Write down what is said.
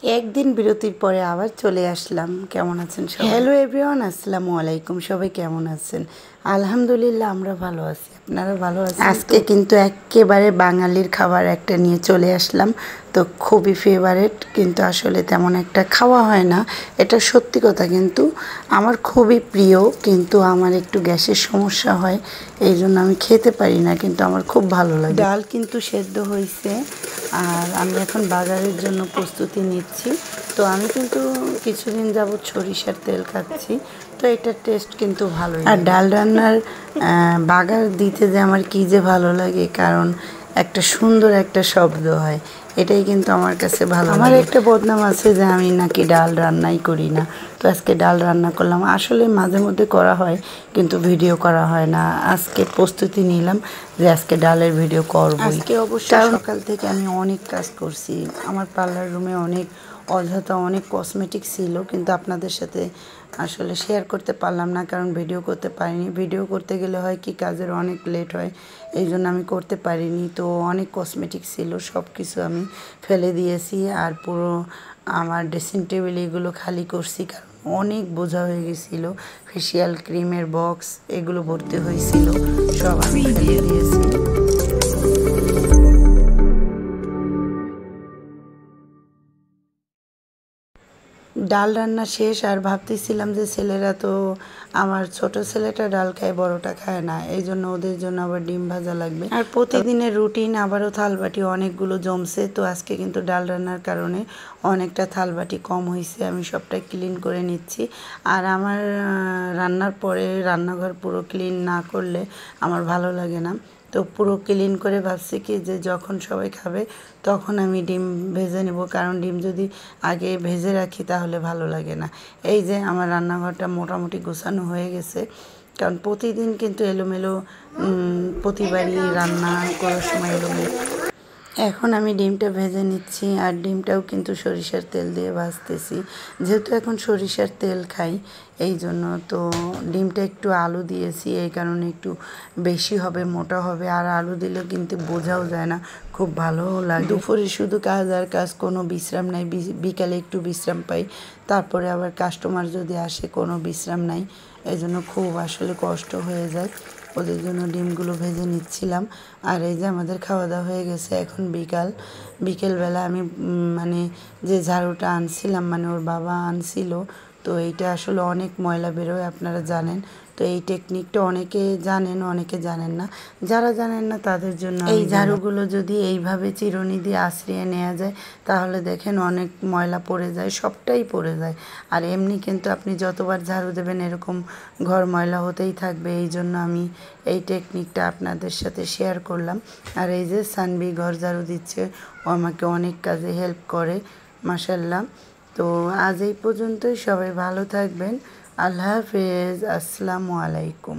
একদিন বিরতির পরে আবার চলে আসলাম। কেমন আছেন সবাই? হ্যালো এভরিওয়ান, আসসালামু আলাইকুম। সবাই কেমন আছেন? আলহামদুলিল্লাহ, আমরা ভালো আছি। আপনারা ভালো আছেন? আজকে কিন্তু একেবারে বাঙালির খাবার একটা নিয়ে চলে আসলাম। তো খুবই ফেভারেট, কিন্তু আসলে তেমন একটা খাওয়া হয় না, এটা সত্যি কথা। কিন্তু আমার খুবই প্রিয়, কিন্তু আমার একটু গ্যাসের সমস্যা হয়, এই জন্য আমি খেতে পারি না, কিন্তু আমার খুব ভালো লাগে। ডাল কিন্তু সেদ্ধ হয়েছে, আর আমি এখন বাজারের জন্য প্রস্তুতি নিচ্ছি। তো আমি কিন্তু কিছুদিন যাবৎ সরিষার তেল খাচ্ছি, তো এটার টেস্ট কিন্তু ভালোই। আর ডাল রান্নার বাগার দিতে যে আমার কী যে ভালো লাগে, কারণ একটা সুন্দর একটা শব্দ হয়, এটাই কিন্তু আমার কাছে ভালো লাগে। আমার একটা বদনাম আছে যে আমি নাকি ডাল রান্নাই করি না। তো আজকে ডাল রান্না করলাম, আসলে মাঝে মধ্যে করা হয় কিন্তু ভিডিও করা হয় না। আজকে প্রস্তুতি নিলাম যে আজকে ডালের ভিডিও করব। আজকে অবশ্যই সকাল থেকে আমি অনেক কাজ করছি। আমার পার্লার রুমে অনেক অযথা অনেক কসমেটিক ছিল, কিন্তু আপনাদের সাথে আসলে শেয়ার করতে পারলাম না, কারণ ভিডিও করতে পারিনি। ভিডিও করতে গেলে হয় কি, কাজের অনেক লেট হয়, এই জন্য আমি করতে পারিনি। তো অনেক কসমেটিক ছিল, সব কিছু আমি ফেলে দিয়েছি, আর পুরো আমার ড্রেসিং টেবিল এগুলো খালি করছি, কারণ অনেক বোঝা হয়ে গেছিলো। ফেসিয়াল ক্রিমের বক্স এগুলো ভর্তি হয়েছিল, সব আমি ফেলে দিয়েছি। ডাল রান্না শেষ, আর ভাবতেছিলাম যে ছেলেরা তো, আমার ছোট ছেলেটা ডাল খায়, বড়টা খায় না, এই জন্য ওদের জন্য আবার ডিম ভাজা লাগবে। আর প্রতিদিনের রুটিন আবারও থালবাটি অনেকগুলো জমছে। তো আজকে কিন্তু ডাল রান্নার কারণে অনেকটা থালবাটি কম হয়েছে, আমি সবটা ক্লিন করে নিচ্ছি। আর আমার রান্নার পরে রান্নাঘর পুরো ক্লিন না করলে আমার ভালো লাগে না। তো পুরো ক্লিন করে ভাবছি কি, যে যখন সবাই খাবে তখন আমি ডিম ভেজে নেব, কারণ ডিম যদি আগে ভেজে রাখি তাহলে ভালো লাগে না। এই যে আমার রান্নাঘরটা মোটামুটি গোছানো হয়ে গেছে, কারণ প্রতিদিন কিন্তু এলোমেলো, প্রতিবারই রান্না করার সময় এলোমেলো। এখন আমি ডিমটা ভেজে নিচ্ছি, আর ডিমটাও কিন্তু সরিষার তেল দিয়ে ভাজতেছি, যেহেতু এখন সরিষার তেল খাই এই জন্য। তো ডিমটা একটু আলু দিয়েছি, এই কারণে একটু বেশি হবে, মোটা হবে, আর আলু দিলে কিন্তু বোঝাও যায় না, খুব ভালোও লাগে। দুপুরে শুধু কাজ আর কাজ, কোনো বিশ্রাম নাই। বিকালে একটু বিশ্রাম পাই, তারপরে আবার কাস্টমার যদি আসে, কোনো বিশ্রাম নাই, এই জন্য খুব আসলে কষ্ট হয়ে যায়। ওদের জন্য ডিমগুলো ভেজে নিচ্ছিলাম। আর এই যে আমাদের খাওয়া দাওয়া হয়ে গেছে, এখন বিকেলবেলা আমি মানে যে ঝাড়ুটা আনছিলাম, মানে ওর বাবা আনছিল, তো এইটা আসলে অনেক ময়লা বেরোয়, আপনারা জানেন। তো এই টেকনিকটা অনেকে জানেন, অনেকে জানেন না। যারা জানেন না তাদের জন্য এই ঝাড়ুগুলো যদি এইভাবে চিরুনি দিয়ে আঁচড়িয়ে নেওয়া যায়, তাহলে দেখেন অনেক ময়লা পড়ে যায়, সবটাই পড়ে যায়। আর এমনি কিন্তু আপনি যতবার ঝাড়ু দেবেন এরকম ঘর ময়লা হতেই থাকবে, এই জন্য আমি এই টেকনিকটা আপনাদের সাথে শেয়ার করলাম। আর এই যে সানবি ঘর ঝাড়ু দিচ্ছে, ও আমাকে অনেক কাজে হেল্প করে, মাশাল্লাহ। তো আজ এই পর্যন্তই, সবাই ভালো থাকবেন। আল্লাহ হাফেজ, আসসালামু আলাইকুম।